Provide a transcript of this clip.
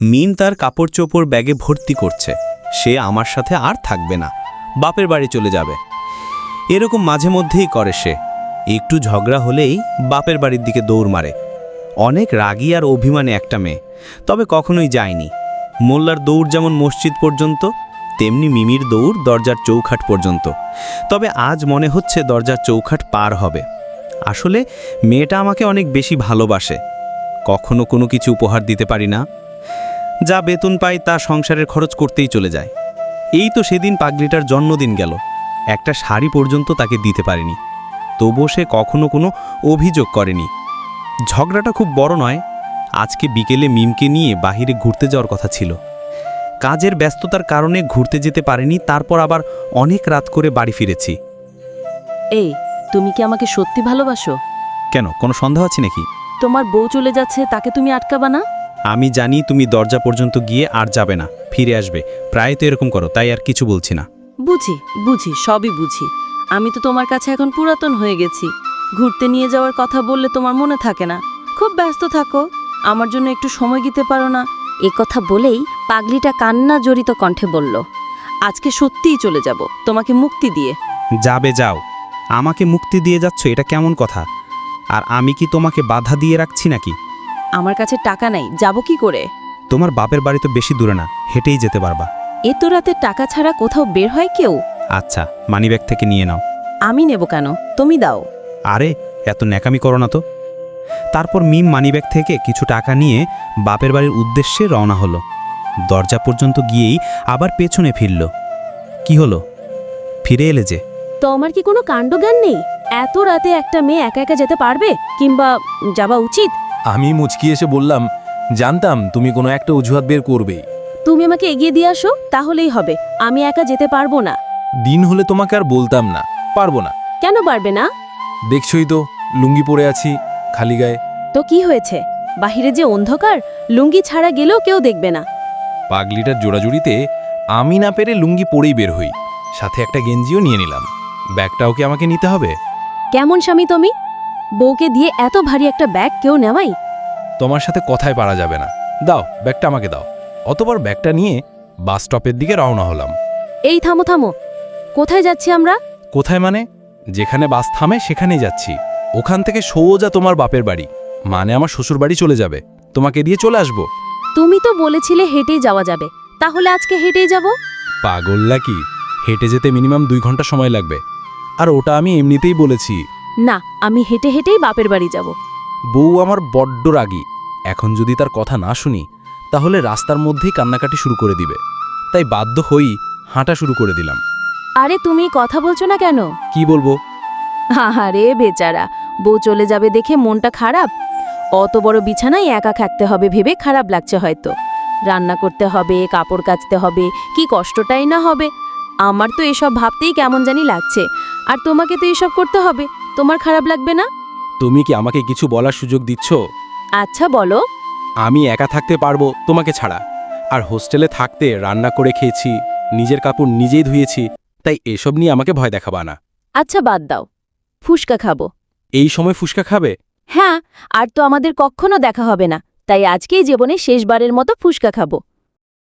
মিম তার কাপড় চোপড় ব্যাগে ভর্তি করছে। সে আমার সাথে আর থাকবে না, বাপের বাড়ি চলে যাবে। এরকম মাঝে মধ্যেই করে সে। একটু ঝগড়া হলেই বাপের বাড়ির দিকে দৌড় মারে। অনেক রাগী আর অভিমানী একটা মেয়ে, তবে কখনোই যায়নি। মোল্লার দৌড় যেমন মসজিদ পর্যন্ত, তেমনি মিমির দৌড় দরজার চৌখাট পর্যন্ত। তবে আজ মনে হচ্ছে দরজার চৌখাট পার হবে। আসলে মেয়েটা আমাকে অনেক বেশি ভালোবাসে। কখনো কোনো কিছু উপহার দিতে পারি না। যা বেতন পাই তা সংসারের খরচ করতেই চলে যায়। এই তো সেদিন পাগলিটার জন্মদিন গেল, একটা শাড়ি পর্যন্ত তাকে দিতে পারিনি। তবুও সে কখনো কোনো অভিযোগ করেনি। ঝগড়াটা খুব বড় নয়। আজকে বিকেলে মিমকে নিয়ে বাহিরে ঘুরতে যাওয়ার কথা ছিল। কাজের ব্যস্ততার কারণে ঘুরতে যেতে পারিনি। তারপর আবার অনেক রাত করে বাড়ি ফিরেছি। এই, তুমি কি আমাকে সত্যি ভালোবাসো? কেন, কোনো সন্দেহ আছে নাকি? তোমার বউ চলে যাচ্ছে, তাকে তুমি আটকাবা না? আমি জানি তুমি দরজা পর্যন্ত গিয়ে আর যাবে না, ফিরে আসবে। প্রায় তো এরকম করো, তাই আর কিছু বলছি না। বুঝি বুঝি, সবই বুঝি। আমি তো তোমার কাছে এখন পুরাতন হয়ে গেছি। ঘুরতে নিয়ে যাওয়ার কথা বললে তোমার মনে থাকে না, খুব ব্যস্ত থাকো। আমার জন্য একটু সময় দিতে পারো না? এ কথা বলেই পাগলিটা কান্না জড়িত কণ্ঠে বলল, আজকে সত্যিই চলে যাব, তোমাকে মুক্তি দিয়ে। যাবে, যাও। আমাকে মুক্তি দিয়ে যাচ্ছ, এটা কেমন কথা? আর আমি কি তোমাকে বাধা দিয়ে রাখছি নাকি? আমার কাছে টাকা নাই, যাব কি করে? তোমার বাপের বাড়ি তো বেশি দূরে না, হেঁটেই যেতে পারবা। এত রাতে টাকা ছাড়া কোথাও বের হয় কেউ? আচ্ছা, মানিব্যাগ থেকে নিয়ে নাও। আমি নেব কেন? তুমি দাও। আরে, এত ন্যাকামি করো না তো। তারপর মিম মানিব্যাগ থেকে কিছু টাকা নিয়ে বাপের বাড়ির উদ্দেশ্যে রওনা হলো। দরজা পর্যন্ত গিয়েই আবার পেছনে ফিরল। কি হলো? ফিরে এলে যে? তো আমার কি কোনো কাণ্ডজ্ঞান নেই? এত রাতে একটা মেয়ে একা একা যেতে পারবে, কিংবা যাওয়া উচিত? আমি মুচকি এসে বললাম, জানতাম তুমি কোনো একটা অজুহাত বের করবেই। তুমি আমাকে এগিয়ে দিয়ে আসো, তাহলেই হবে। আমি একা যেতে পারবো না। দিন হলে তোমাকে আর বলতাম না, পারবো না। কেন পারবে না? দেখছই তো, লুঙ্গি পরে আছি, খালি গায়ে। তো কি হয়েছে? বাহিরে যে অন্ধকার, লুঙ্গি ছাড়া গেলেও কেউ দেখবে না। পাগলিটার জোড়াজুড়িতে আমি না পেরে লুঙ্গি পরেই বের হই। সাথে একটা গেঞ্জিও নিয়ে নিলাম। ব্যাগটাও কি আমাকে নিতে হবে? কেমন স্বামী তুমি? বউকে দিয়ে এত ভারী একটা ব্যাগ কেউ নেওয়াই? তোমার সাথে কথায় পারা যাবে না। দাও, ব্যাগটা আমাকে দাও। অতবার ব্যাগটা নিয়ে বাস স্টপের দিকে রওনা হলাম। এই থামো থামো, কোথায় যাচ্ছি আমরা? কোথায় মানে? যেখানে বাস থামে সেখানেই যাচ্ছি। ওখান থেকে সোজা তোমার বাপের বাড়ি, মানে আমার শ্বশুর বাড়ি চলে যাবে। তোমাকে দিয়ে চলে আসবো। তুমি তো বলেছিলে হেঁটেই যাওয়া যাবে, তাহলে আজকে হেঁটেই যাব? পাগল নাকি? হেঁটে যেতে মিনিমাম 2 ঘন্টা সময় লাগবে। আর ওটা আমি এমনিতেই বলেছি। না, আমি হেঁটে হেঁটেই বাপের বাড়ি যাব। বউ আমার বড্ড রাগী। এখন যদি তার কথা না শুনি, তাহলে রাস্তার মধ্যেই কান্নাকাটি শুরু করে দিবে। তাই বাধ্য হয়েই হাঁটা শুরু করে দিলাম। আরে তুমি কথা বলছো না কেন? কি বলবো? আরে বেচারা, বউ চলে যাবে দেখে মনটা খারাপ? অত বড় বিছানায় একা থাকতে হবে ভেবে খারাপ লাগছে হয়তো। রান্না করতে হবে, কাপড় কাচতে হবে, কি কষ্টটাই না হবে। আমার তো এসব ভাবতেই কেমন জানি লাগছে। আর তোমাকে তো এসব করতে হবে, তোমার খারাপ লাগবে না? তুমি কি আমাকে কিছু বলার সুযোগ দিচ্ছ? আচ্ছা বলো। আমি একা থাকতে পারবো তোমাকে ছাড়া। আর হোস্টেলে থাকতে রান্না করে খেয়েছি, নিজের কাপড় নিজেই ধুয়েছি। তাই এসব নিয়ে আমাকে ভয় দেখাবা না। আচ্ছা বাদ দাও, ফুসকা খাবো। এই সময় ফুসকা খাবে? হ্যাঁ, আর তো আমাদের কখনো দেখা হবে না, তাই আজকেই জীবনে শেষবারের মতো ফুসকা খাবো।